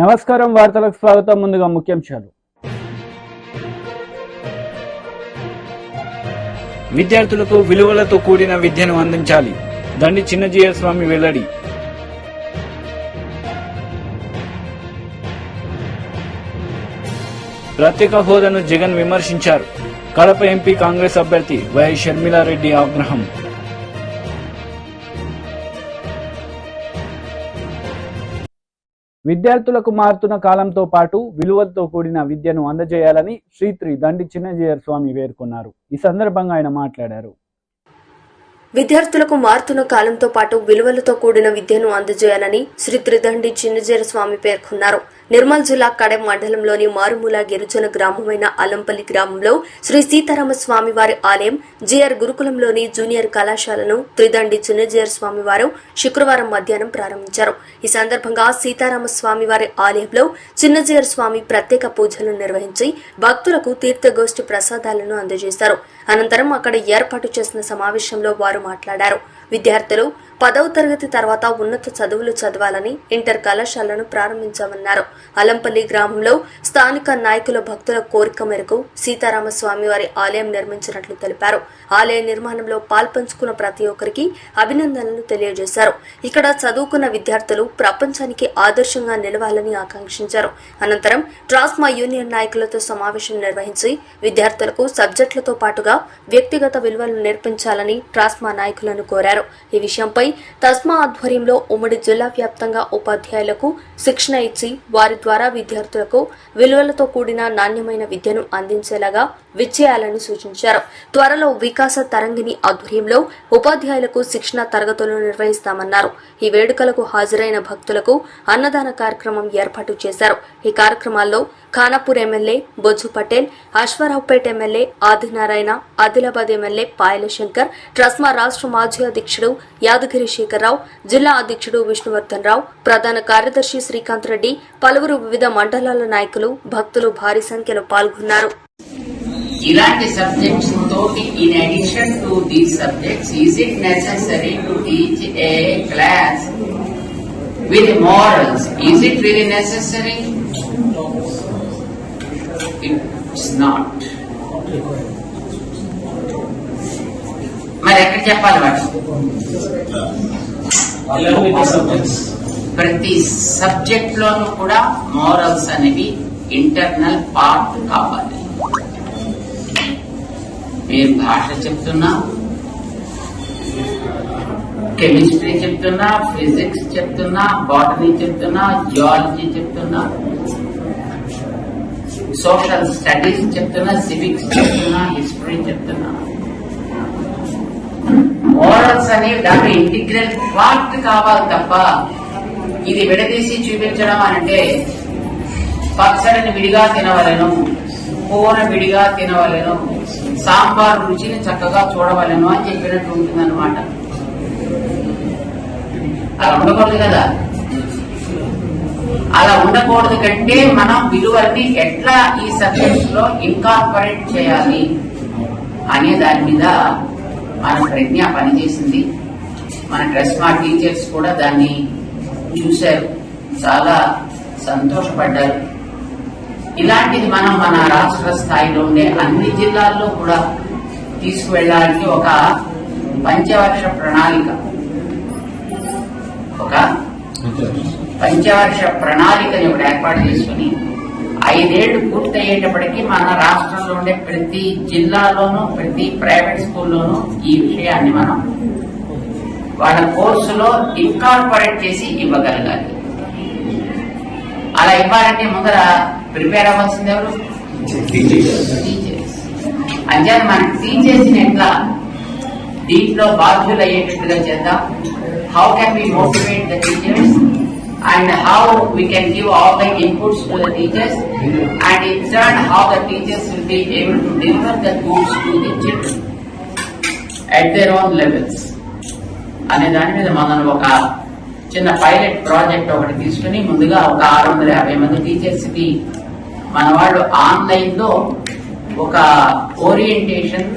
నమస్కారం, వార్తలకు స్వాగతం. ముందుగా ముఖ్యాంశాలు. విద్యార్థులకు విలువలతో కూడిన విద్యను అందించాలి, దండి చిన్నజీయర్ స్వామి వెల్లడి. ప్రత్యేక హోదాను జగన్ విమర్శించారు. కడప ఎంపీ కాంగ్రెస్ అభ్యర్థి వై షర్మిలారెడ్డి ఆగ్రహం. విద్యార్థులకు మారుతున్న కాలంతో పాటు విలువలతో కూడిన విద్యను అందజేయాలని శ్రీ దండి చిన్నజీయర్ స్వామి పేర్కొన్నారు. ఈ సందర్భంగా ఆయన మాట్లాడారు. విద్యార్థులకు మారుతున్న కాలంతో పాటు విలువలతో కూడిన విద్యను అందజేయాలని శ్రీ దండి చిన్నజీయర్ స్వామి పేర్కొన్నారు. నిర్మల్ జిల్లా కడెం మండలంలోని మారుమూల గిరిజన గ్రామమైన అల్లంపల్లి గ్రామంలో శ్రీ సీతారామ స్వామి వారి ఆలయం, జిఆర్ గురుకులంలోని జూనియర్ కళాశాలను త్రిదండి చిన్నజీయర్ స్వామి వారు శుక్రవారం మధ్యాహ్నం ప్రారంభించారు. ఈ సందర్భంగా సీతారామ స్వామి వారి ఆలయంలో చిన్నజీయర్ స్వామి ప్రత్యేక పూజలు నిర్వహించి భక్తులకు తీర్థగోష్ఠి ప్రసాదాలను అందజేశారు. అనంతరం అక్కడ ఏర్పాటు చేసిన సమావేశంలో వారు మాట్లాడారు. విద్యార్థులు 10వ తరగతి తర్వాత ఉన్నత చదువులు చదవాలని ఇంటర్ కళాశాలను ప్రారంభించామన్నారు. అలంపల్లి గ్రామంలో స్థానిక నాయకుల భక్తుల కోరిక మేరకు సీతారామ స్వామి వారి ఆలయం నిర్మించినట్లు తెలిపారు. ఆలయ నిర్మాణంలో పాల్పంచుకున్న ప్రతి ఒక్కరికి అభినందనలు తెలియజేశారు. ఇక్కడ చదువుకున్న విద్యార్థులు ప్రపంచానికి ఆదర్శంగా నిలవాలని ఆకాంక్షించారు. అనంతరం ట్రాస్మా యూనియన్ నాయకులతో సమావేశం నిర్వహించి విద్యార్థులకు సబ్జెక్టులతో పాటుగా వ్యక్తిగత విలువలు నేర్పించాలని ట్రాస్మా నాయకులను కోరారు. ఈ విషయంపై తస్మా ఆధ్వర్యంలో ఉమ్మడి జిల్లా వ్యాప్తంగా ఉపాధ్యాయులకు శిక్షణ ఇచ్చి వారి ద్వారా విద్యార్థులకు విలువలతో కూడిన నాణ్యమైన విద్యను అందించేలాగా విచ్చేయాలని సూచించారు. త్వరలో వికాస తరంగిణి ఆధ్వర్యంలో ఉపాధ్యాయులకు శిక్షణ తరగతులను నిర్వహిస్తామన్నారు. ఈ వేడుకలకు హాజరైన భక్తులకు అన్నదాన కార్యక్రమం ఏర్పాటు చేశారు. ఈ కార్యక్రమాల్లో Khanapur MLA Bojju Patel, Aswaraopeta MLA Adinarayana, Adilabad MLA Payala Shankar, TRSMA రాష్ట్ర మాజీ అధ్యక్షుడు యాదగిరి శేఖర్రావు, జిల్లా అధ్యక్షుడు విష్ణువర్ధన్ రావు, ప్రధాన కార్యదర్శి శ్రీకాంత్ రెడ్డి, పలువురు వివిధ మండలాల నాయకులు, భక్తులు భారీ సంఖ్యలో పాల్గొన్నారు. ఇలాంటి సబ్జెక్ట్స్ తోటి in addition to these subjects is it necessary to teach a class with morals? Is it really necessary? It's not. మరి ఎక్కడ చెప్పాలి వాటి? ప్రతి సబ్జెక్ట్ లోనూ కూడా మోరల్స్ అనేవి ఇంటర్నల్ పార్ట్ కావాలి. మీరు భాష చెప్తున్నా, కెమిస్ట్రీ చెప్తున్నా, ఫిజిక్స్ చెప్తున్నా, బాటనీ చెప్తున్నా, జియాలజీ చెప్తున్నా, సోషల్ స్టడీస్ చెప్తున్నా, సివిక్స్ చెప్తున్నా, హిస్టరీ చెప్తున్నా, మోరల్స్ అనేవి దాంట్లో ఇంటిగ్రల్ పార్ట్ కావాలి తప్ప ఇది విడదీసి చూపించడం అంటే పచ్చడిని విడిగా తినవలను, కూర విడిగా తినవలను, సాంబార్ రుచిని చక్కగా చూడవలను అని చెప్పినట్టు ఉంటుందన్నమాట. అలా ఉండకూడదు కదా. అలా ఉండకూడదు కంటే మనం విలువల్ని ఎట్లా ఈ సబ్జెక్ట్స్ లో ఇన్కార్పొరేట్ చేయాలి అనే దాని మీద మన ప్రజ్ఞ పనిచేసింది. మన ట్రస్మా టీచర్స్ కూడా దాన్ని చూశారు, చాలా సంతోషపడ్డారు. ఇలాంటిది మనం మన రాష్ట్ర స్థాయిలో ఉండే అన్ని జిల్లాల్లో కూడా తీసుకువెళ్ళడానికి ఒక పంచవర్ష ప్రణాళికని ఒకటి ఏర్పాటు చేసుకుని 5 ఏళ్లు పూర్తయ్యేటప్పటికీ మన రాష్ట్రంలో ఉండే ప్రతి జిల్లాలోనూ ప్రతి ప్రైవేట్ స్కూల్లోనూ ఈ విషయాన్ని మనం వాళ్ళ కోర్సులో ఇన్కార్పొరేట్ చేసి ఇవ్వగలగాలి. అలా ఇవ్వాలంటే ముందర ప్రిపేర్ అవ్వాల్సింది ఎవరు? టీచర్స్. అంచేత మన టీచర్స్ ని ఎట్లా దీంట్లో బాధ్యులు అయ్యేటట్టుగా చేద్దాం. How can we motivate the teachers and how we can give all the inputs to the teachers, and in turn how the teachers will be able to deliver the goods to the children at their own levels అనే దాని మీద మనం ఒక చిన్న pilot project ఒకటి తీసుకుని ముందుగా ఒక 650 మంది టీచర్స్ కి మన వాళ్ళు ఆన్లైన్ లో ఒక ఓరియంటేషన్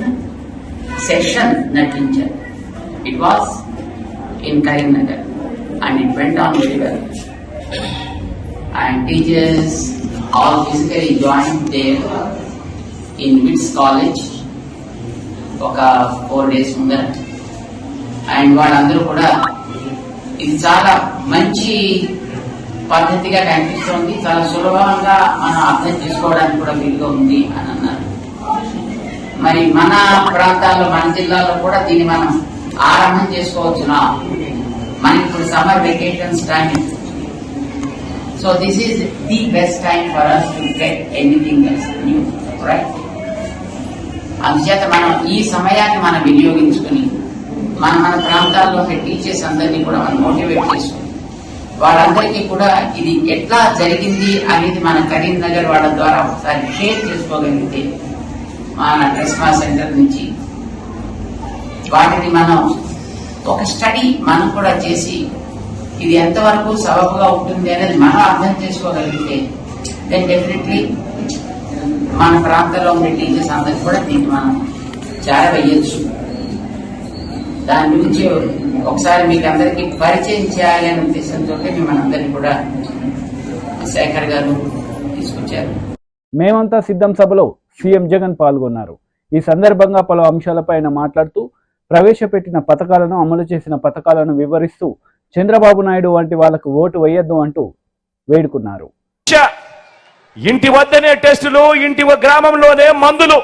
సెషన్ నటించారు. It was in Karimnagar and it went on very well. and teachers all physically joined there in Wits College ఒక 4 days ముందర. అండ్ వాళ్ళందరూ కూడా ఇది చాలా మంచి పద్ధతిగా కనిపిస్తోంది, చాలా సులభంగా మనం అర్థం చేసుకోవడానికి కూడా వీలుగా ఉంది అని అన్నారు. మరి మన ప్రాంతాల్లో, మన జిల్లాలో కూడా దీన్ని మనం ఆరంభం చేసుకోవచ్చునా? మనకి ఇప్పుడు summer vacations time, so this is the best time for us to get anything new, right? అందుచేత మనం ఈ సమయాన్ని మనం వినియోగించుకుని మన ప్రాంతాల్లో టీచర్స్ అందరినీ కూడా మనం మోటివేట్ చేసుకుని వాళ్ళందరికీ కూడా ఇది ఎట్లా జరిగింది అనేది మన కరీంనగర్ వాళ్ళ ద్వారా ఒకసారి షేర్ చేసుకోగలిగితే మన ట్రెస్మా సెంటర్ నుంచి వాటిని మనం ఒక స్టడీ మనం కూడా చేసి ఇది ఎంతవరకు సబబుగా ఉంటుంది అనేది మనం అర్థం చేసుకోగలిగితే దెన్ డెఫినెట్లీ మన ప్రాంతంలో ఉండే టీచర్స్ అందరికీ కూడా దీన్ని మనం చేరవేయచ్చు. దాని గురించి ఒకసారి మీకు అందరికీ పరిచయం చేయాలి అనే ఉద్దేశంతో మిమ్మల్ని అందరినీ కూడా శేఖర్ గారు తీసుకొచ్చారు. మేమంతా సిద్ధం సభలో సీఎం జగన్ పాల్గొన్నారు. ఈ సందర్భంగా పలు అంశాలపై ఆయన మాట్లాడుతూ ప్రవేశపెట్టిన పథకాలను, అమలు చేసిన పథకాలను వివరిస్తూ చంద్రబాబు నాయుడు వంటి వాళ్లకు ఓటు వేయొద్దు అంటూ వేడుకున్నారు. ఇంటి వద్దనే టెస్టులు, ఇంటి గ్రామంలోనే మందులు,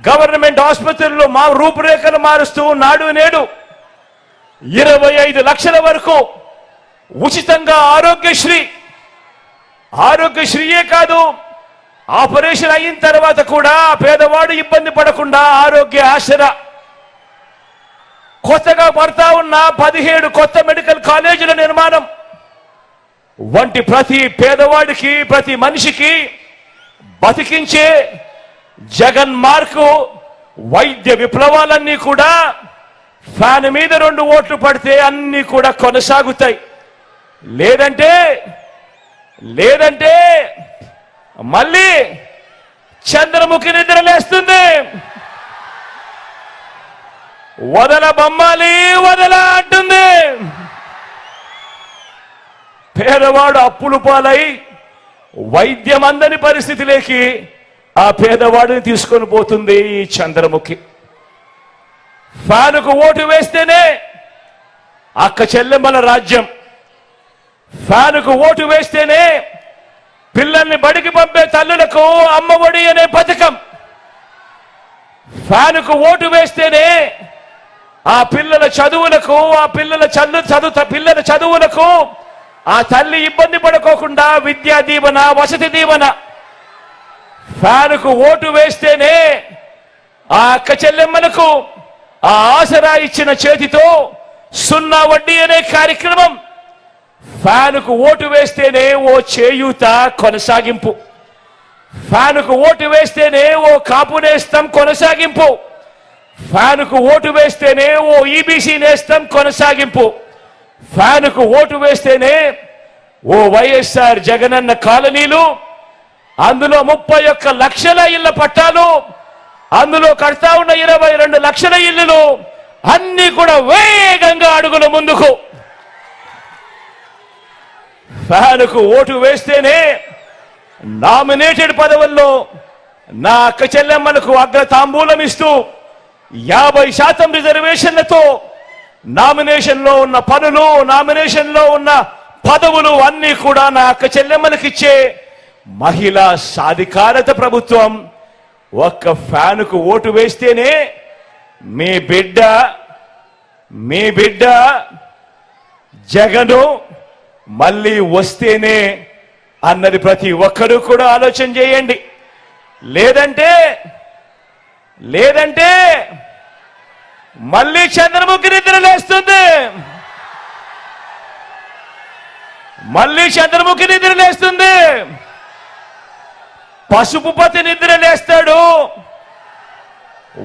గవర్నమెంట్ ఆసుపత్రుల్లో మా రూపురేఖలు మారుస్తూ నాడు నేడు 25 లక్షల వరకు ఉచితంగా ఆరోగ్యశ్రీయే కాదు, ఆపరేషన్ అయిన తర్వాత కూడా పేదవాడు ఇబ్బంది పడకుండా ఆరోగ్య ఆసరా, కొత్తగా పడతా ఉన్న 17 కొత్త మెడికల్ కాలేజీల నిర్మాణం వంటి ప్రతి పేదవాడికి, ప్రతి మనిషికి బతికించే జగన్ మార్కు వైద్య విప్లవాలన్నీ కూడా ఫ్యాన్ మీద 2 ఓట్లు పడితే అన్ని కూడా కొనసాగుతాయి. లేదంటే మళ్ళీ చంద్రముఖి నిద్రలేస్తుంది. వదల బొమ్మాలి వదల అంటుంది. పేదవాడు అప్పులు పాలై వైద్యం అందని పరిస్థితిలోకి ఆ పేదవాడిని తీసుకొని పోతుంది ఈ చంద్రముఖి. ఫ్యానుకు ఓటు వేస్తేనే అక్క చెల్లెమ్మల రాజ్యం, ఫ్యానుకు ఓటు వేస్తేనే పిల్లల్ని బడికి పంపే తల్లులకు అమ్మఒడి అనే పథకం, ఫ్యానుకు ఓటు వేస్తేనే ఆ పిల్లల చదువులకు, పిల్లల చదువులకు ఆ తల్లి ఇబ్బంది పడుకోకుండా విద్యా దీవెన, వసతి దీవెన. ఫ్యానుకు ఓటు వేస్తేనే ఆ అక్క చెల్లెమ్మలకు ఆ ఆసరా ఇచ్చిన చేతితో 0 వడ్డీ అనే కార్యక్రమం. ఫ్యానుకు ఓటు వేస్తేనే ఓ చేయూత కొనసాగింపు, ఫ్యానుకు ఓటు వేస్తేనే ఓ కాపు నేస్తం కొనసాగింపు, ఫ్యానుకు ఓటు వేస్తేనే ఓ ఈబీసీ నేస్తం కొనసాగింపు, ఫ్యానుకు ఓటు వేస్తేనే ఓ వైఎస్ఆర్ జగనన్న కాలనీలు, అందులో 31 లక్షల ఇళ్ల పట్టాలు, అందులో కడతా ఉన్న 22 లక్షల ఇళ్లు అన్ని కూడా వేగంగా అడుగుల ముందుకు. ఫ్యానుకు ఓటు వేస్తేనే నామినేటెడ్ పదవుల్లో నా అక్క చెల్లెమ్మలకు అగ్ర తాంబూలం ఇస్తూ 50% రిజర్వేషన్లతో నామినేషన్లో ఉన్న పనులు, నామినేషన్లో ఉన్న పదవులు అన్ని కూడా నా అక్క చెల్లెమ్మలకిచ్చే మహిళా సాధికారత ప్రభుత్వం. ఒక్క ఫ్యానుకు ఓటు వేస్తేనే మీ బిడ్డ జగను మళ్ళీ వస్తేనే అన్నది ప్రతి ఒక్కరూ కూడా ఆలోచన చేయండి. లేదంటే మళ్ళీ చంద్రముఖి నిద్రలేస్తుంది, పసుపు పతి నిద్రలేస్తాడు.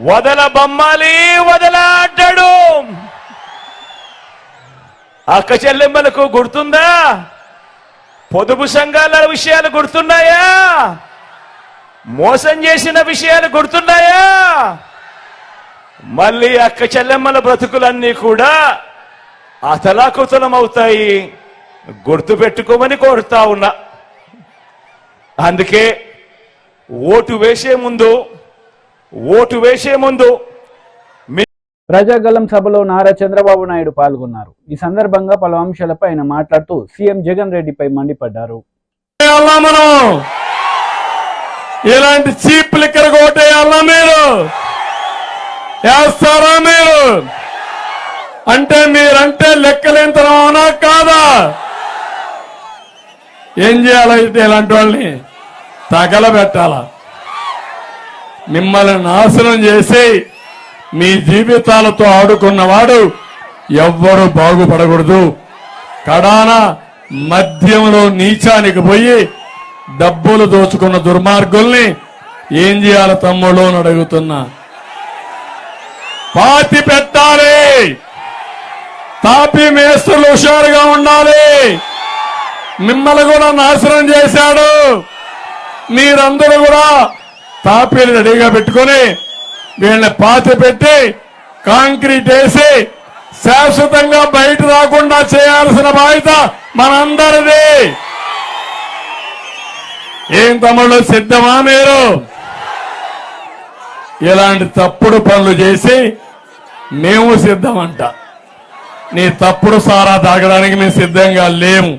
వదల బొమ్మాలి వదల అంటాడు. అక్క చెల్లెమ్మలకు గుర్తుందా? పొదుపు సంఘాల విషయాలు గుర్తున్నాయా? మోసం చేసిన విషయాలు గుర్తున్నాయా? మళ్ళీ అక్క చెల్లెమ్మల బ్రతుకులన్నీ కూడా అతలాకుతలం అవుతాయి. గుర్తు పెట్టుకోమని కోరుతా ఉన్నా. అందుకే ఓటు వేసే ముందు ప్రజాగలం సభలో నారా చంద్రబాబు నాయుడు పాల్గొన్నారు. ఈ సందర్భంగా పలు అంశాలపై ఆయన మాట్లాడుతూ సీఎం జగన్ రెడ్డిపై మండిపడ్డారు. మనం ఇలాంటి చీప్ లిక్కర్ కోటేయాలా? మీరు వేస్తారా? మీరు అంటే మీరంటే లెక్కలేంతనం అవునా కాదా? ఏం చేయాలైతే ఇలాంటి వాళ్ళని తగలబెట్టాలా? మిమ్మల్ని నాశనం చేసి మీ జీవితాలతో ఆడుకున్నవాడు ఎవ్వరూ బాగుపడకూడదు. కడాన మద్యంలో నీచానికి పోయి డబ్బులు దోచుకున్న దుర్మార్గుల్ని ఏం చేయాలి తమ్ముళ్ళు అని అడుగుతున్నా. పాతి పెట్టాలి. తాపీ మేస్త్రులు హుషారుగా ఉండాలి. మిమ్మల్ని కూడా నాశనం చేశాడు. మీరందరూ కూడా తాపీలు రెడీగా పెట్టుకుని వీళ్ళని పాతి పెట్టి కాంక్రీట్ వేసి శాశ్వతంగా బయట రాకుండా చేయాల్సిన బాధ్యత మనందరిది. ఏం తమ్ముళ్ళు సిద్ధమా? మీరు ఇలాంటి తప్పుడు పనులు చేసి మేము సిద్ధమంట. నీ తప్పుడు సారా తాగడానికి మేము సిద్ధంగా లేము.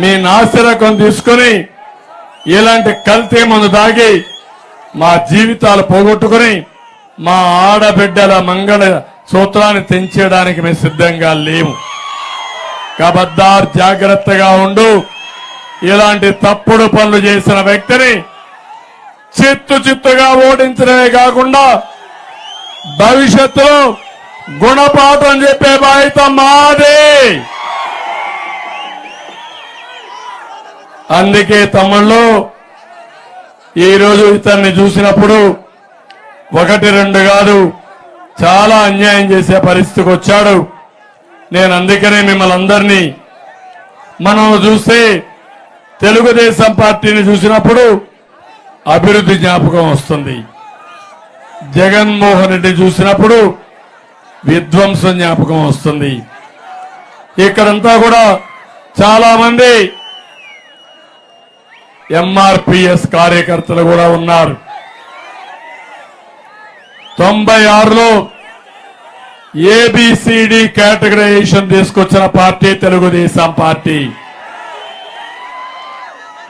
మీ నాసిరకం తీసుకుని ఇలాంటి కల్తీ మందు తాగి మా జీవితాలు పోగొట్టుకుని మా ఆడబిడ్డల మంగళ సూత్రాన్ని తెంచేయడానికి మేము సిద్ధంగా లేము. కబద్దార్, జాగ్రత్తగా ఉండు. ఇలాంటి తప్పుడు పనులు చేసిన వ్యక్తిని చిత్తుగా ఓడించడమే కాకుండా భవిష్యత్తులో గుణపాఠం చెప్పే బాధ్యత మాదే. అందుకే తమ్ముళ్ళు ఈరోజు ఇతన్ని చూసినప్పుడు ఒకటి రెండు కాదు, చాలా అన్యాయం చేసే పరిస్థితికి వచ్చాడు. నేను అందుకనే మిమ్మల్ని అందరినీ మనం చూస్తే తెలుగుదేశం పార్టీని చూసినప్పుడు అభివృద్ధి జ్ఞాపకం వస్తుంది. జగన్మోహన్ రెడ్డి చూసినప్పుడు విధ్వంసం జ్ఞాపకం వస్తుంది. ఇక్కడంతా కూడా చాలా మంది ఎంఆర్పిఎస్ కార్యకర్తలు కూడా ఉన్నారు. 96లో ఏబిసిడి కేటగరైజేషన్ తీసుకొచ్చిన పార్టీ తెలుగుదేశం పార్టీ.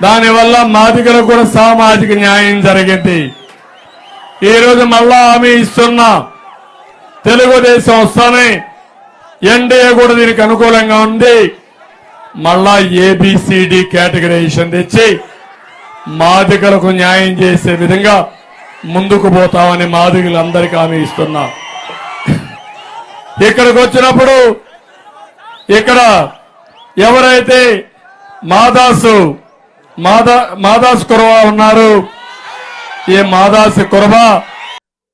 దానివల్ల మాదిగలకు కూడా సామాజిక న్యాయం జరిగింది. ఈరోజు మళ్ళా హామీ ఇస్తున్నా, తెలుగుదేశం వస్తానే ఎన్డీఏ కూడా దీనికి అనుకూలంగా ఉంది. మళ్ళా ఏబిసిడి కేటగరైజేషన్ తెచ్చి మాదిగలకు న్యాయం చేసే విధంగా ముందుకు పోతామని మాదిగలందరికీ హామీ ఇస్తున్నా. ఇక్కడికి వచ్చినప్పుడు ఇక్కడ ఎవరైతే మాదాస్ కురవా ఉన్నారు, ఈ మాదాస్ కురవా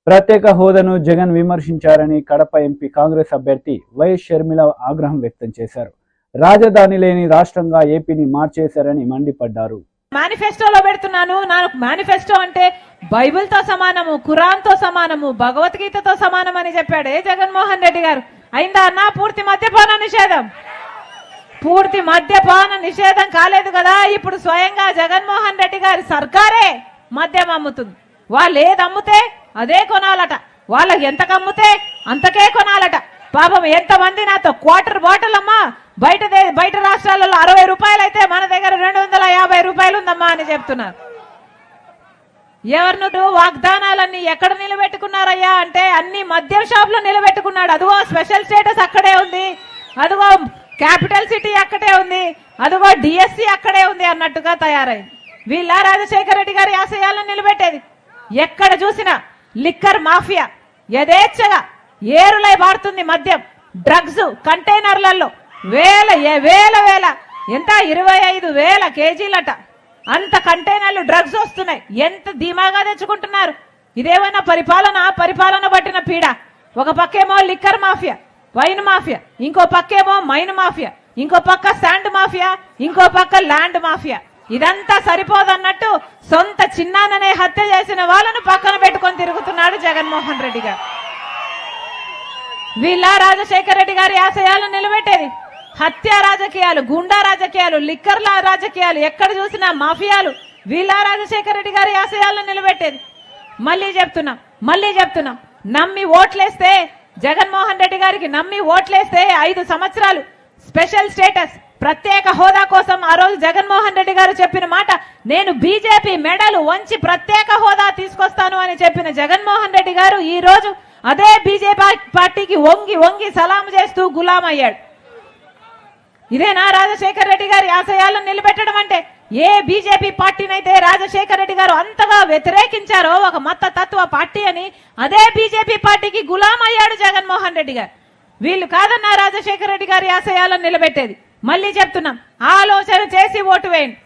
ప్రత్యేక హోదాను జగన్ విమర్శించారని కడప ఎంపీ కాంగ్రెస్ అభ్యర్థి వైఎస్ షర్మిల ఆగ్రహం వ్యక్తం చేశారు. రాజధాని లేని రాష్ట్రంగా ఏపీని మార్చేశారని మండిపడ్డారు. మేనిఫెస్టోలో పెడుతున్నాను. నాకు మేనిఫెస్టో అంటే బైబిల్ తో సమానము, ఖురాన్ తో సమానము, భగవద్గీతతో సమానం అని చెప్పాడే జగన్మోహన్ రెడ్డి గారు. అయిందా అన్న పూర్తి మద్యపాన నిషేధం? పూర్తి మద్యపాన నిషేధం కాలేదు కదా. ఇప్పుడు స్వయంగా జగన్మోహన్ రెడ్డి గారి సర్కారే మద్యం అమ్ముతుంది. వాళ్ళు ఏది అమ్ముతే అదే కొనాలట. వాళ్ళకి ఎంతకు అమ్ముతే అంతకే కొనాలట. పాపం ఎంతమంది నాతో క్వార్టర్ బాటిల్ అమ్మా బయట రాష్ట్రాలలో 60 రూపాయలు అయితే మన దగ్గర 250 రూపాయలు ఉందమ్మా అని చెప్తున్నారు. ఎవరినో వాగ్దానాలన్నీ ఎక్కడ నిలబెట్టుకున్నారయ్యా అంటే అన్ని మద్యం షాపులో నిలబెట్టుకున్నాడు. అదిగో స్పెషల్ స్టేటస్ అక్కడే ఉంది, అదిగో క్యాపిటల్ సిటీ అక్కడే ఉంది, అదిగో డిఎస్సి అక్కడే ఉంది అన్నట్టుగా తయారైంది. వీళ్ళ రాజశేఖర రెడ్డి గారి ఆశయాలను నిలబెట్టేది. ఎక్కడ చూసినా లిక్కర్ మాఫియా యథేచ్ఛగా ఏరులై పారుతుంది. మద్యం, డ్రగ్స్ కంటైనర్లలో వేల ఎంత 25,000 కేజీలట అంత కంటైనర్లు డ్రగ్స్ వస్తున్నాయి. ఎంత ధీమాగా తెచ్చుకుంటున్నారు. ఇదేమైనా పరిపాలన పట్టిన పీడ. ఒక పక్కేమో లిక్కర్ మాఫియా, వైన్ మాఫియా, ఇంకో పక్కేమో మైన్ మాఫియా, ఇంకో పక్క శాండ్ మాఫియా, ఇంకో పక్క ల్యాండ్ మాఫియా. ఇదంతా సరిపోదన్నట్టు సొంత చిన్నాననే హత్య చేసిన వాళ్ళను పక్కన పెట్టుకొని తిరుగుతున్నాడు జగన్మోహన్ రెడ్డి గారు. వీళ్ళ రాజశేఖర రెడ్డి గారి ఆశయాలను నిలబెట్టేది. హత్య రాజకీయాలు, గుండా రాజకీయాలు, లిక్కర్ల రాజకీయాలు, ఎక్కడ చూసినా మాఫియాలు. వీళ్ళ రాజశేఖర రెడ్డి గారి ఆశయాలను నిలబెట్టేది. మళ్ళీ చెప్తున్నాం నమ్మి ఓట్లేస్తే, జగన్మోహన్ రెడ్డి గారికి నమ్మి ఓట్లేస్తే 5 సంవత్సరాలు స్పెషల్ స్టేటస్, ప్రత్యేక హోదా కోసం ఆ రోజు జగన్మోహన్ రెడ్డి గారు చెప్పిన మాట, నేను బీజేపీ మెడలు వంచి ప్రత్యేక హోదా తీసుకొస్తాను అని చెప్పిన జగన్మోహన్ రెడ్డి గారు ఈ రోజు అదే బీజేపీ పార్టీకి వంగి సలాం చేస్తూ గులాం అయ్యాడు. ఇదేనా రాజశేఖర రెడ్డి గారి ఆశయాలను నిలబెట్టడం అంటే? ఏ బీజేపీ పార్టీనైతే రాజశేఖర రెడ్డి గారు అంతగా వ్యతిరేకించారో, ఒక మత తత్వ పార్టీ అని, అదే బీజేపీ పార్టీకి గులాం అయ్యాడు జగన్మోహన్ రెడ్డి గారు. వీళ్ళు కాదన్నా రాజశేఖర రెడ్డి గారి ఆశయాలను నిలబెట్టేది. మళ్ళీ చెప్తున్నాం, ఆలోచన చేసి ఓటు వేయండి.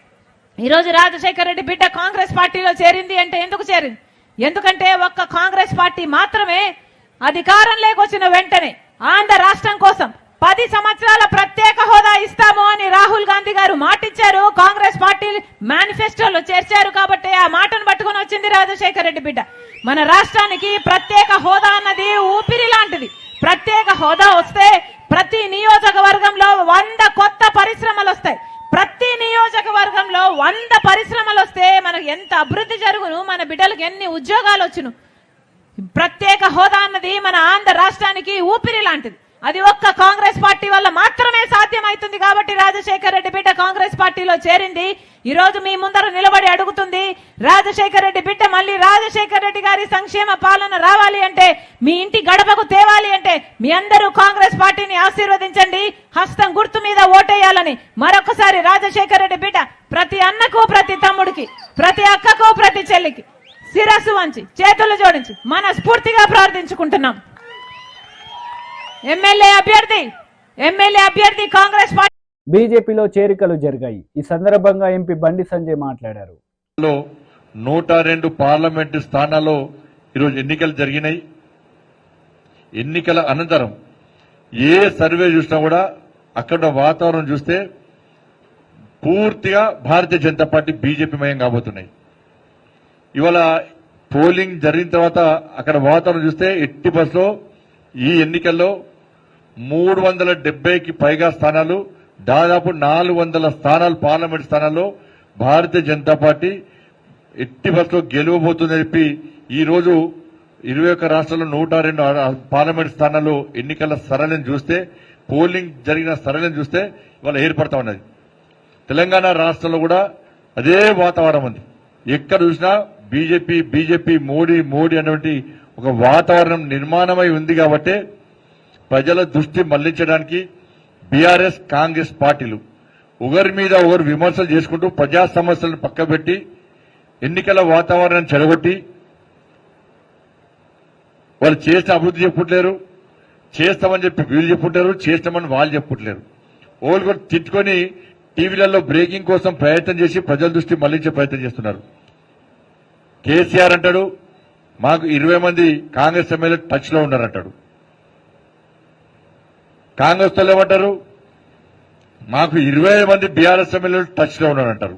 ఈరోజు రాజశేఖర రెడ్డి బిడ్డ కాంగ్రెస్ పార్టీలో చేరింది అంటే ఎందుకు చేరింది? ఎందుకంటే ఒక్క కాంగ్రెస్ పార్టీ మాత్రమే అధికారంలోకి వచ్చిన వెంటనే ఆంధ్ర రాష్ట్రం కోసం 10 సంవత్సరాల ప్రత్యేక హోదా ఇస్తాము అని రాహుల్ గాంధీ గారు మాటిచ్చారు. కాంగ్రెస్ పార్టీ మేనిఫెస్టోలో చేర్చారు. కాబట్టి ఆ మాటను పట్టుకొని వచ్చింది రాజశేఖర రెడ్డి బిడ్డ. మన రాష్ట్రానికి ప్రత్యేక హోదా అన్నది ఊపిరి లాంటిది. ప్రత్యేక హోదా వస్తే ప్రతి నియోజకవర్గంలో 100 కొత్త పరిశ్రమలు వస్తాయి. ప్రతి నియోజకవర్గంలో 100 పరిశ్రమలు వస్తే మనకు ఎంత అభివృద్ధి జరుగును, మన బిడ్డలకు ఎన్ని ఉద్యోగాలు వచ్చును. ప్రత్యేక హోదా అన్నది మన ఆంధ్ర రాష్ట్రానికి ఊపిరి లాంటిది. అది ఒక్క కాంగ్రెస్ పార్టీ వల్ల మాత్రమే సాధ్యమవుతుంది. కాబట్టి రాజశేఖర రెడ్డి బిడ్డ కాంగ్రెస్ పార్టీలో చేరింది. ఈ రోజు మీ ముందర నిలబడి అడుగుతుంది, రాజశేఖర రెడ్డి బిడ్డ మళ్ళీ రాజశేఖర రెడ్డి గారి సంక్షేమ పాలన రావాలి అంటే, మీ ఇంటి గడపకు తేవాలి అంటే మీ అందరూ కాంగ్రెస్ పార్టీని ఆశీర్వదించండి, హస్తం గుర్తు మీద ఓటేయాలని మరొకసారి రాజశేఖర రెడ్డి బిడ్డ ప్రతి అన్నకు, ప్రతి తమ్ముడికి, ప్రతి అక్కకు, ప్రతి చెల్లికి శిరస్సు వంచి చేతులు జోడించి మనస్ఫూర్తిగా ప్రార్థించుకుంటున్నాం. ఎమ్మెల్యే అభ్యర్థి కాంగ్రెస్ పార్టీ. బీజేపీలో చేరికలు జరిగాయి. ఈ సందర్భంగా ఎంపీ బండి సంజయ్ మాట్లాడారు. 102 పార్లమెంటు స్థానాల్లో ఈరోజు ఎన్నికలు జరిగినాయి. ఎన్నికల అనంతరం ఏ సర్వే చూసినా కూడా అక్కడ వాతావరణం చూస్తే పూర్తిగా భారతీయ జనతా పార్టీ బీజేపీ మయం కాబోతున్నాయి. ఇవాళ పోలింగ్ జరిగిన తర్వాత అక్కడ వాతావరణం చూస్తే ఎట్టి బస్లో ఈ ఎన్నికల్లో 370కి పైగా స్థానాలు, దాదాపు 400 స్థానాలు, పార్లమెంట్ స్థానాల్లో భారతీయ జనతా పార్టీ ఎట్టి బస్లో గెలవబోతుందని చెప్పి ఈ రోజు 21 రాష్ట్రాల్లో 102 పార్లమెంట్ స్థానాల్లో ఎన్నికల సరళిని చూస్తే, పోలింగ్ జరిగిన సరళిని చూస్తే ఇవాళ ఏర్పడతా ఉన్నది. తెలంగాణ రాష్ట్రంలో కూడా అదే వాతావరణం ఉంది. ఎక్కడ చూసినా బీజేపీ మోడీ అనేటువంటి ఒక వాతావరణం నిర్మాణమై ఉంది. కాబట్టి ప్రజల దృష్టి మళ్లించడానికి బీఆర్ఎస్, కాంగ్రెస్ పార్టీలు ఒకరి మీద ఒకరు విమర్శలు చేసుకుంటూ ప్రజా సమస్యలను పక్కబెట్టి ఎన్నికల వాతావరణాన్ని చెడగొట్టి వాళ్ళు చేసిన అభివృద్ధి చెప్పుకుంటలేరు, చేస్తామని చెప్పి వీళ్ళు చెప్పుకుంటారు, చేస్తామని వాళ్ళు చెప్పుకుంటలేరు. ఓళ్ళు కూడా తిట్టుకొని టీవీలలో బ్రేకింగ్ కోసం ప్రయత్నం చేసి ప్రజల దృష్టి మళ్లించే ప్రయత్నం చేస్తున్నారు. కేసీఆర్ అంటాడు మాకు 20 మంది కాంగ్రెస్ ఎమ్మెల్యే టచ్ లో ఉన్నారంటాడు. కాంగ్రెస్ వాళ్ళు ఏమంటారు మాకు 20 మంది బీఆర్ఎస్ ఎమ్మెల్యేలు టచ్ లో ఉన్నారంటారు.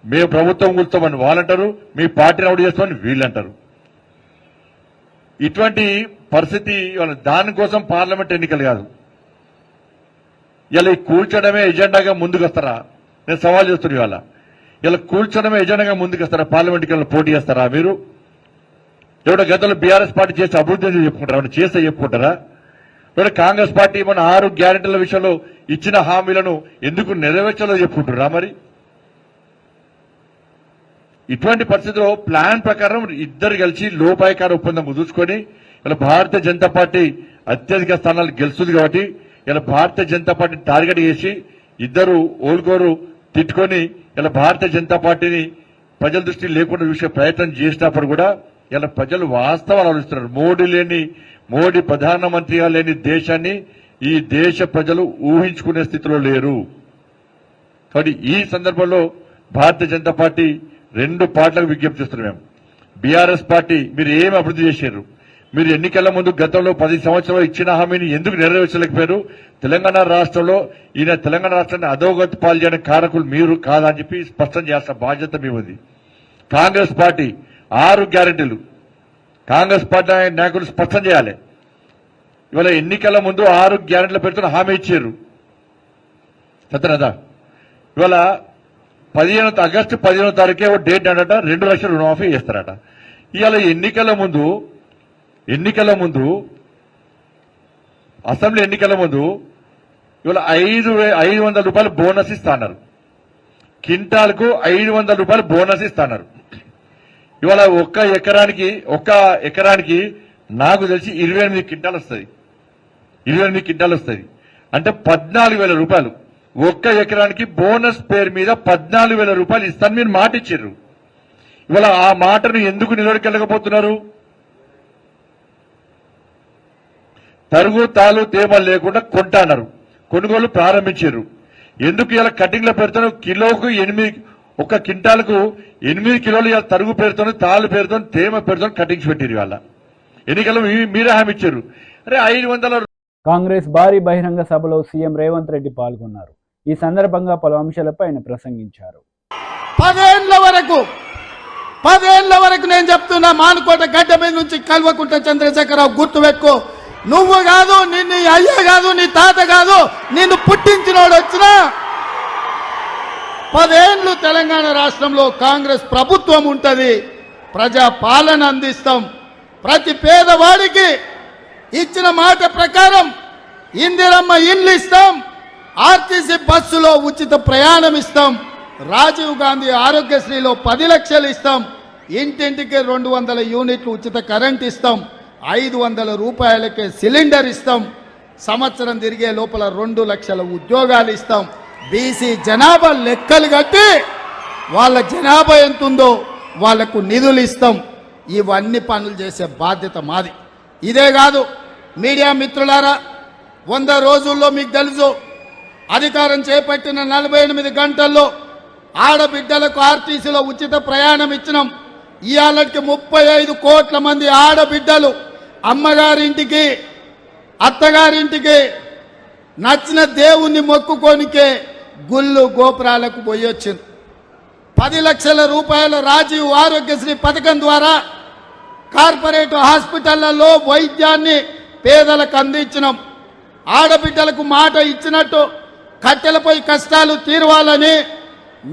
మేము ప్రభుత్వం కూర్చోమని వాళ్ళంటారు, మీ పార్టీని అవుట్ చేస్తామని వీళ్ళంటారు. ఇటువంటి పరిస్థితి దానికోసం పార్లమెంట్ ఎన్నికలు కాదు. ఇలా కూర్చోడమే ఎజెండాగా ముందుకు వస్తారా? నేను సవాల్ చేస్తున్నా. ఇవాళ ఇలా కూర్చోడమే ఎజెండాగా ముందుకు వస్తారా? పార్లమెంట్ ఎన్నికల్లో పోటీ చేస్తారా? మీరు ఎవడో గతంలో బీఆర్ఎస్ పార్టీ చేస్తే అభివృద్ధి చెప్పుకుంటారా? చేస్తే చెప్పుకుంటారా? ఎవడో కాంగ్రెస్ పార్టీ మన 6 గ్యారెంటీల విషయంలో ఇచ్చిన హామీలను ఎందుకు నెరవేర్చాలో చెప్పుకుంటారా? మరి ఇటువంటి పరిస్థితిలో ప్లాన్ ప్రకారం ఇద్దరు కలిసి లోపాయకార ఒప్పందం కుదుర్చుకొని ఇలా భారతీయ జనతా పార్టీ అత్యధిక స్థానాలు గెలుస్తుంది. కాబట్టి ఇలా భారతీయ జనతా పార్టీని టార్గెట్ చేసి ఇద్దరు ఓల్గోరు తిట్టుకొని ఇలా భారతీయ జనతా పార్టీని ప్రజల దృష్టి లేకుండా చూసే ప్రయత్నం చేసినప్పుడు కూడా ఇలా ప్రజలు వాస్తవాలు ఆలోచిస్తున్నారు. మోడీ ప్రధానమంత్రిగా లేని దేశాన్ని ఈ దేశ ప్రజలు ఊహించుకునే స్థితిలో లేరు. కాబట్టి ఈ సందర్భంలో భారతీయ జనతా పార్టీ 2 పార్టీలకు విజ్ఞప్తి చేస్తున్నాం. మేము బీఆర్ఎస్ పార్టీ మీరు ఏమి అభివృద్ధి చేశారు? మీరు ఎన్నికల ముందు గతంలో 10 సంవత్సరాలు ఇచ్చిన హామీని ఎందుకు నెరవేర్చలేకపోయారు? తెలంగాణ రాష్ట్రంలో తెలంగాణ రాష్ట్రాన్ని అధోగతి పాలు చేయడానికి కారకులు మీరు కాదని చెప్పి స్పష్టం చేసిన బాధ్యత మీది. కాంగ్రెస్ పార్టీ 6 గ్యారెంటీలు కాంగ్రెస్ పార్టీ నాయకులు స్పష్టం చేయాలి. ఇవాళ ఎన్నికల ముందు 6 గ్యారెంటీల పేరుతో హామీ ఇచ్చారు సత్యనదా. ఇవాళ ఆగస్టు 15వ తారీఖే ఓ డేట్ అడట 2 లక్షల రుణమాఫీ చేస్తారట. ఇవాళ ఎన్నికల ముందు అసెంబ్లీ ఎన్నికల ముందు ఇవాళ 500 రూపాయలు బోనస్ ఇస్తాన్నారు. కింటాల్కు 500 రూపాయలు బోనస్ ఇస్తాన్నారు. ఇవాళ ఒక్క ఎకరానికి నాకు తెలిసి 28 క్వింటాలు వస్తుంది. 28 క్వింటాలు వస్తుంది అంటే 14,000 రూపాయలు ఒక్క ఎకరానికి బోనస్ పేరు మీద 14,000 రూపాయలు ఇస్తాను మీరు మాట ఇచ్చారు. ఇవాళ ఆ మాటను ఎందుకు నిలబెట్టలేకపోతున్నారు? తరుగు తాలు తేమలు లేకుండా కొంటున్నారు, కొనుగోలు ప్రారంభించారు. ఎందుకు ఇలా కటింగ్ల పేరుతో కిలోకు 8 ఒక్క క్వింటాలకు 8 కిలోలు ఇలా తరుగు పేరుతో తాళ్ళు పేరుతో తేమ పేరుతో కటింగ్స్ పెట్టారు. ఇవాళ ఎన్నికల్లో మీరే హామీ ఇచ్చారు. అరే 500. కాంగ్రెస్ భారీ బహిరంగ సభలో సీఎం రేవంత్ రెడ్డి పాల్గొన్నారు. ఈ సందర్భంగా పలు అంశాలపై ఆయన ప్రసంగించారు. 10 ఏళ్ల వరకు నేను చెప్తున్నా, మానుకోట గడ్డ మీద నుంచి కల్వకుంట చంద్రశేఖరరావు గుర్తుపెట్టుకో, నువ్వు కాదు, నీ అయ్య కాదు, నీ తాత కాదు, నిన్ను పుట్టించినోడు వచ్చినా 10 ఏళ్లు తెలంగాణ రాష్ట్రంలో కాంగ్రెస్ ప్రభుత్వం ఉంటది. ప్రజా పాలన అందిస్తాం. ప్రతి పేదవాడికి ఇచ్చిన మాట ప్రకారం ఇందిరమ్మ ఇండ్లు ఇస్తాం. ఆర్టీసీ బస్సులో ఉచిత ప్రయాణం ఇస్తాం. రాజీవ్ గాంధీ ఆరోగ్యశ్రీలో 10 లక్షలు ఇస్తాం. ఇంటింటికి 200 యూనిట్లు ఉచిత కరెంట్ ఇస్తాం. 500 రూపాయలకే సిలిండర్ ఇస్తాం. సంవత్సరం తిరిగే లోపల 2 లక్షల ఉద్యోగాలు ఇస్తాం. బీసీ జనాభా లెక్కలు కట్టి వాళ్ళ జనాభా ఎంతుందో వాళ్లకు నిధులు ఇస్తాం. ఇవన్నీ పనులు చేసే బాధ్యత మాది. ఇదే కాదు మీడియా మిత్రులారా, 100 రోజుల్లో మీకు తెలుసు అధికారం చేపట్టిన 48 గంటల్లో ఆడబిడ్డలకు ఆర్టీసీలో ఉచిత ప్రయాణం ఇచ్చినాం. ఇవాళకి 35 కోట్ల మంది ఆడబిడ్డలు అమ్మగారింటికి అత్తగారింటికి నచ్చిన దేవుణ్ణి మొక్కుకోనికే గుళ్ళు గోపురాలకు పోయొచ్చింది. 10 లక్షల రూపాయల రాజీవ్ ఆరోగ్యశ్రీ పథకం ద్వారా కార్పొరేట్ హాస్పిటళ్లలో వైద్యాన్ని పేదలకు అందించినాం. ఆడబిడ్డలకు మాట ఇచ్చినట్టు కట్టెలపై కష్టాలు తీరవాలని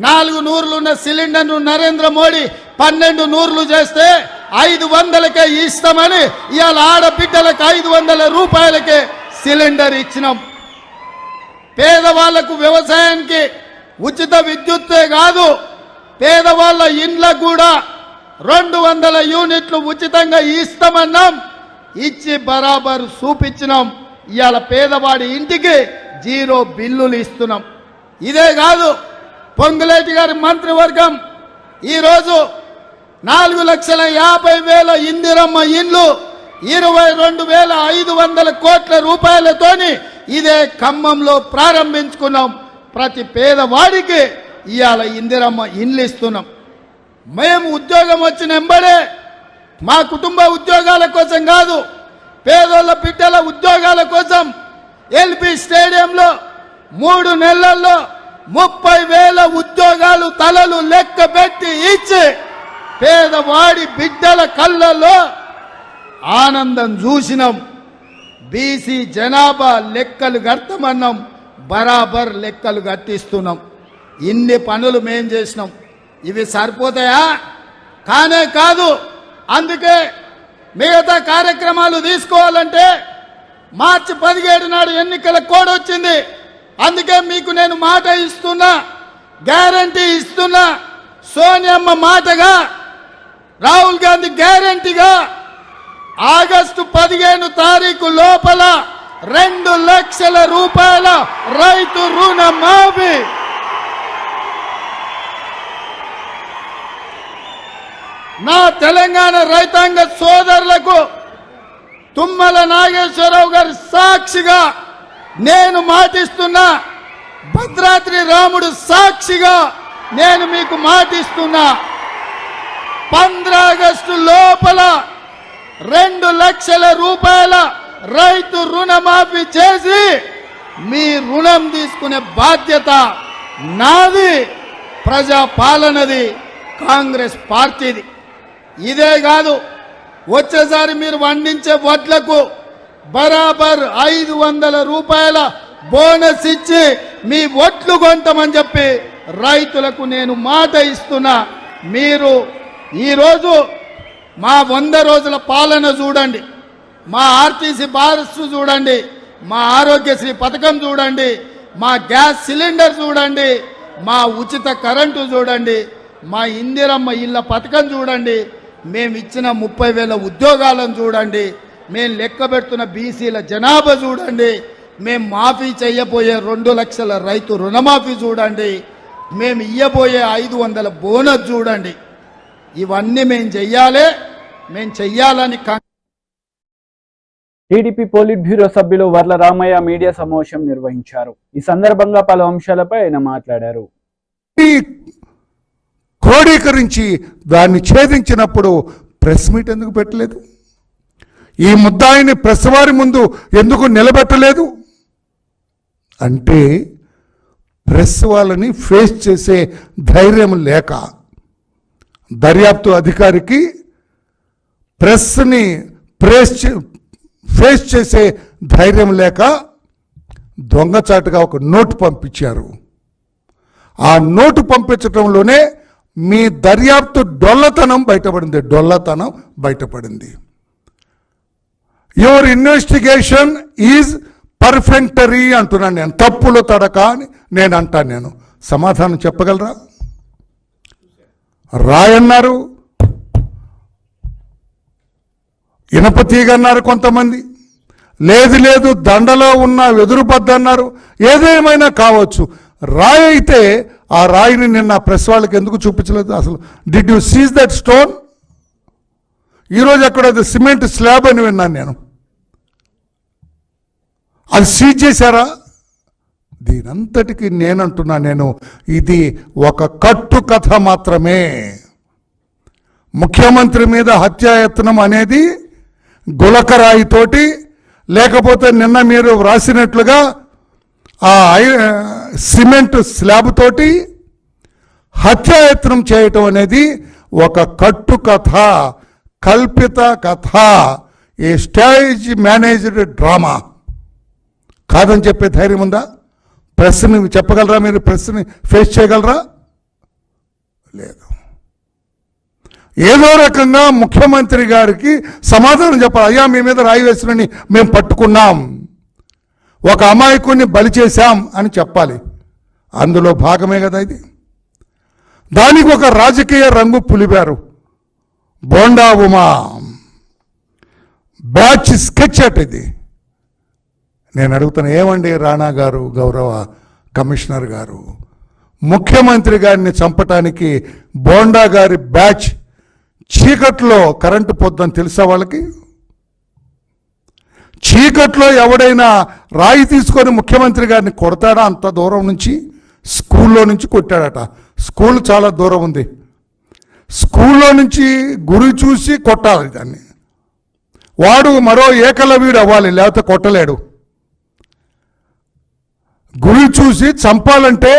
4 నూరులున్న సిలిండర్ను నరేంద్ర మోడీ 12 నూరులు చేస్తే 500కే ఇస్తామని ఇవాళ ఆడబిడ్డలకు 500 రూపాయలకే సిలిండర్ ఇచ్చినాం. పేదవాళ్లకు వ్యవసాయానికి ఉచిత విద్యుత్తే కాదు, పేదవాళ్ల ఇండ్లకు కూడా 200 యూనిట్లు ఉచితంగా ఇస్తామన్నాం. ఇచ్చి బరాబరు చూపించినాం. ఇవాళ పేదవాడి ఇంటికి 0 బిల్లులు ఇస్తున్నాం. ఇదే కాదు, పొంగులేటి గారి మంత్రివర్గం ఈరోజు 4,50,000 ఇందిరమ్మ ఇండ్లు 22,500 కోట్ల రూపాయలతోని ఇదే ఖమ్మంలో ప్రారంభించుకున్నాం. ప్రతి పేదవాడికి ఇవాళ ఇందిరమ్మ ఇండ్లు ఇస్తున్నాం. మేము ఉద్యోగం వచ్చిన ఎంబడే మా కుటుంబ ఉద్యోగాల కోసం కాదు, పేదోళ్ళ బిడ్డల ఉద్యోగాల కోసం ఎల్బీ స్టేడియంలో 3 నెలల్లో 30,000 ఉద్యోగాలు తలలు లెక్క పెట్టి ఇచ్చి పేదవాడి బిడ్డల కళ్ళల్లో ఆనందం చూసినాం. బీసీ జనాభా లెక్కలు కడతామన్నాం, బరాబర్ లెక్కలు కట్టిస్తున్నాం. ఇన్ని పనులు మేం చేసినాం. ఇవి సరిపోతాయా? కానే కాదు. అందుకే మిగతా కార్యక్రమాలు తీసుకోవాలంటే మార్చి 17 నాడు ఎన్నికల కోడ్ వచ్చింది. అందుకే మీకు నేను మాట ఇస్తున్నా, గ్యారంటీ ఇస్తున్నా. సోనియమ్మ మాటగా, రాహుల్ గాంధీ గ్యారంటీగా ఆగస్టు 15 తారీఖు లోపల 2 లక్షల రూపాయల రైతు రుణ మాఫీ. నా తెలంగాణ రైతాంగ సోదరులకు తుమ్మల నాగేశ్వరరావు గారి సాక్షిగా నేను మాటిస్తున్నా, భద్రాద్రి రాముడు సాక్షిగా నేను మీకు మాటిస్తున్నా, 15 ఆగస్టు లోపల 2 లక్షల రూపాయల రైతు రుణమాఫీ చేసి మీ రుణం తీసుకునే బాధ్యత నాది. ప్రజా పాలనది కాంగ్రెస్ పార్టీది. ఇదే కాదు, వచ్చేసారి మీరు పండించే వడ్లకు బరాబర్ 500 రూపాయల బోనస్ ఇచ్చి మీ ఒట్లు కొంటామని చెప్పి రైతులకు నేను మాట ఇస్తున్నా. మీరు ఈరోజు మా 100 రోజుల పాలన చూడండి, మా ఆర్టీసీ బారస్ చూడండి, మా ఆరోగ్యశ్రీ పథకం చూడండి, మా గ్యాస్ సిలిండర్ చూడండి, మా ఉచిత కరెంటు చూడండి, మా ఇందిరమ్మ ఇళ్ళ పథకం చూడండి, మేము ఇచ్చిన 30,000 ఉద్యోగాలను చూడండి, మేము లెక్క పెడుతున్న బీసీల జనాభా చూడండి, మేము మాఫీ చేయబోయే 2 లక్షల రైతు రుణమాఫీ చూడండి, మేము ఇయ్యబోయే 500 బోనస్ చూడండి. ఇవన్నీ మేము చెయ్యాలని టీడీపీ పోలిట్ బ్యూరో సభ్యులు వర్ల రామయ్య మీడియా సమావేశం నిర్వహించారు. ఈ సందర్భంగా పలు అంశాలపై ఆయన మాట్లాడారు. క్రోడీకరించి దాన్ని ఛేదించినప్పుడు ప్రెస్ మీట్ ఎందుకు పెట్టలేదు? ఈ ముద్దాయిని ప్రెస్ వారి ముందు ఎందుకు నిలబెట్టలేదు? అంటే ప్రెస్ వాళ్ళని ఫేస్ చేసే ధైర్యం లేక, దర్యాప్తు అధికారికి ప్రెస్ని ఫేస్ చేసే ధైర్యం లేక దొంగచాటుగా ఒక నోటు పంపించారు. ఆ నోటు పంపించడంలోనే మీ దర్యాప్తు డొల్లతనం బయటపడింది. యువర్ ఇన్వెస్టిగేషన్ ఈజ్ పర్ఫెక్టరీ అంటున్నాను నేను, తప్పులు తడక అని నేను అంటాను. నేను సమాధానం చెప్పగలరా? రాయన్నారు, ఇనపతీగన్నారు, కొంతమంది లేదు దండలో ఉన్న వెదురుబద్దన్నారు. ఏదేమైనా కావచ్చు, రాయి అయితే ఆ రాయిని నిన్న ప్రెస్ వాళ్ళకి ఎందుకు చూపించలేదు? అసలు did you seize that stone? ఈరోజు అక్కడ సిమెంట్ స్లాబ్ అని విన్నాను నేను, అది సీజ్ చేశారా? దీనంతటికి నేనంటున్నా, ఇది ఒక కట్టు కథ మాత్రమే. ముఖ్యమంత్రి మీద హత్యాయత్నం అనేది గులకరాయితోటి, లేకపోతే నిన్న మీరు వ్రాసినట్లుగా ఆ సిమెంట్ స్లాబ్ తోటి హత్యాయత్నం చేయటం అనేది ఒక కట్టు కథ, కల్పిత కథ, ఏ స్టేజ్ మేనేజ్డ్ డ్రామా కాదని చెప్పే ధైర్యం ఉందా? ప్రెస్ని చెప్పగలరా? మీరు ప్రెస్ని ఫేస్ చేయగలరా? లేదు. ఏదో రకంగా ముఖ్యమంత్రి గారికి సమాధానం చెప్పాలి. అయ్యా, మీ మీద రాయి వేసులని మేము పట్టుకున్నాం, ఒక అమాయకుడిని బలి చేశాం అని చెప్పాలి. అందులో భాగమే కదా ఇది. దానికి ఒక రాజకీయ రంగు పులిపారు. బోండా ఉమా బ్యాచ్ స్కెచ్ అట్ ఇది. నేను అడుగుతున్నా, ఏమండి రాణా గారు, గౌరవ కమిషనర్ గారు, ముఖ్యమంత్రి గారిని చంపటానికి బోండా గారి బ్యాచ్ చీకట్లో కరెంటు పొద్దని తెలుసా వాళ్ళకి? చీకట్లో ఎవడైనా రాయి తీసుకొని ముఖ్యమంత్రి గారిని కొడతాడా? అంత దూరం నుంచి, స్కూల్లో నుంచి కొట్టాడట. స్కూల్ చాలా దూరం ఉంది. స్కూల్లో నుంచి గురి చూసి కొట్టాలి దాన్ని. వాడు మరో ఏకలవ్యుడు అవ్వాలి, లేకపోతే కొట్టలేడు. గురి చూసి చంపాలంటే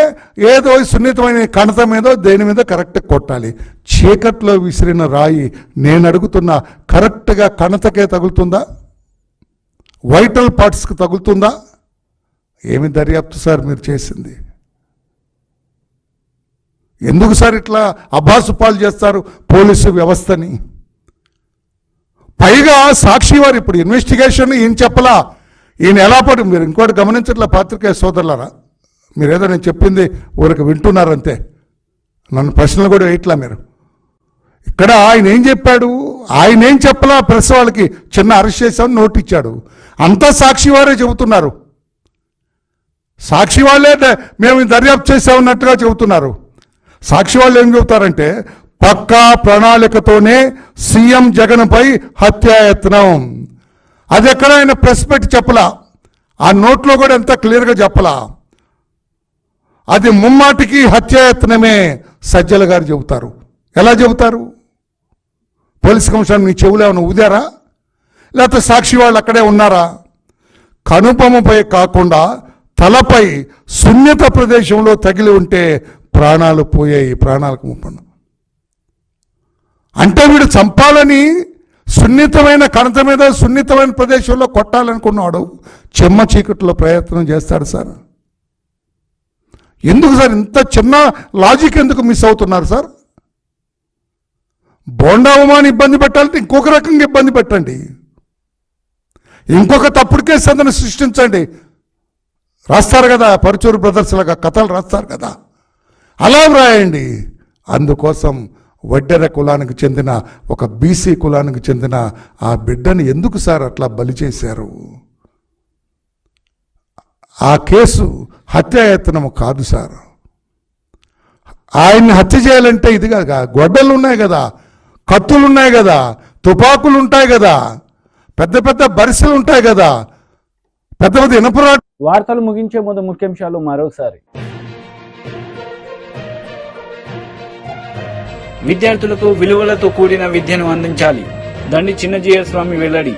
ఏదో సున్నితమైన కణత మీదో దేని మీద కరెక్ట్ కొట్టాలి. చీకట్లో విసిరిన రాయి నేను అడుగుతున్నా, కరెక్ట్గా కణతకే తగులుతుందా? వైటల్ పార్ట్స్కి తగులుతుందా? ఏమి దర్యాప్తు సార్ మీరు చేసింది? ఎందుకు సార్ ఇట్లా అభాసుపాలు చేస్తారు పోలీసు వ్యవస్థని? పైగా సాక్షి వారు ఇప్పుడు ఇన్వెస్టిగేషన్ ఈయన చెప్పలా, ఈయన ఎలా పడి, మీరు ఇంకోటి గమనించట్లా పాత్రికేయ సోదరులారా, మీరేదో నేను చెప్పింది ఊరికి వింటున్నారంతే, నన్ను ప్రశ్నలు కూడా వేయట్లా మీరు. ఇక్కడ ఆయన ఏం చెప్పాడు, ఆయన ఏం చెప్పలా, ప్రెస్ వాళ్ళకి చిన్న అరెస్ట్ చేశామని నోట్ ఇచ్చాడు. అంతా సాక్షి వారే చెబుతున్నారు. సాక్షి వాళ్ళే మేము దర్యాప్తు చేసామన్నట్టుగా చెబుతున్నారు. సాక్షి వాళ్ళు ఏం చెబుతారంటే, పక్కా ప్రణాళికతోనే సీఎం జగన్పై హత్యాయత్నం. అది ఎక్కడ ఆయన ప్రెస్ పెట్టి చెప్పలా, ఆ నోట్లో కూడా ఎంత క్లియర్గా చెప్పలా. అది ముమ్మాటికి హత్యాయత్నమే సజ్జల గారు చెబుతారు. ఎలా చెబుతారు? పోలీస్ కమిషనర్ మీ చెవులు ఏమైనా ఊదారా? లేకపోతే సాక్షి వాళ్ళు అక్కడే ఉన్నారా? కనుపమపై కాకుండా తలపై సున్నిత ప్రదేశంలో తగిలి ఉంటే ప్రాణాలు పోయాయి, ప్రాణాలకు ముప్పను. అంటే వీడు చంపాలని సున్నితమైన కణత మీద సున్నితమైన ప్రదేశంలో కొట్టాలనుకున్నాడు చెమ్మ చీకట్లో ప్రయత్నం చేస్తాడు సార్. ఎందుకు సార్ ఇంత చిన్న లాజిక్ ఎందుకు మిస్ అవుతున్నారు సార్? బోండావమాని ఇబ్బంది పెట్టాలంటే ఇంకొక రకంగా ఇబ్బంది పెట్టండి, ఇంకొక తప్పుడు కేసు అతను సృష్టించండి. రాస్తారు కదా పరుచూరు బ్రదర్స్ లాగా కథలు రాస్తారు కదా, అలా వ్రాయండి. అందుకోసం వడ్డెర కులానికి చెందిన ఒక బీసీ కులానికి చెందిన ఆ బిడ్డని ఎందుకు సార్ అట్లా బలి చేశారు? ఆ కేసు హత్యాయత్నము కాదు సార్. ఆయన్ని హత్య చేయాలంటే ఇదిగా గొడ్డలు ఉన్నాయి కదా, కత్తులు ఉన్నాయి కదా, తుపాకులు ఉంటాయి కదా, పెద్ద పెద్ద బరిసెలు ఉంటాయి కదా, పెద్ద పెద్ద ఇనపరా. వార్తలు ముగించే ముందు ముఖ్యాంశాలు మరోసారి. విద్యార్థులకు విలువలతో కూడిన విద్యను అందించాలి, దండి చిన్నజీయర్ స్వామి వెల్లడి.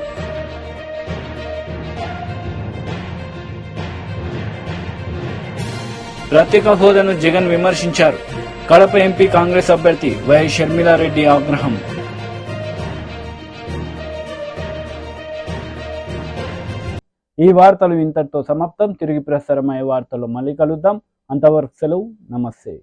ప్రత్యేక హోదాను జగన్ విమర్శించారు, కడప ఎంపీ కాంగ్రెస్ అభ్యర్థి వై షర్మిలారెడ్డి ఆగ్రహం. ఈ వార్తలు ఇంతటితో సమాప్తం. తిరిగి ప్రసారమయ్యే వార్తలు మళ్ళీ కలుద్దాం. అంతవరకు సెలవు, నమస్తే.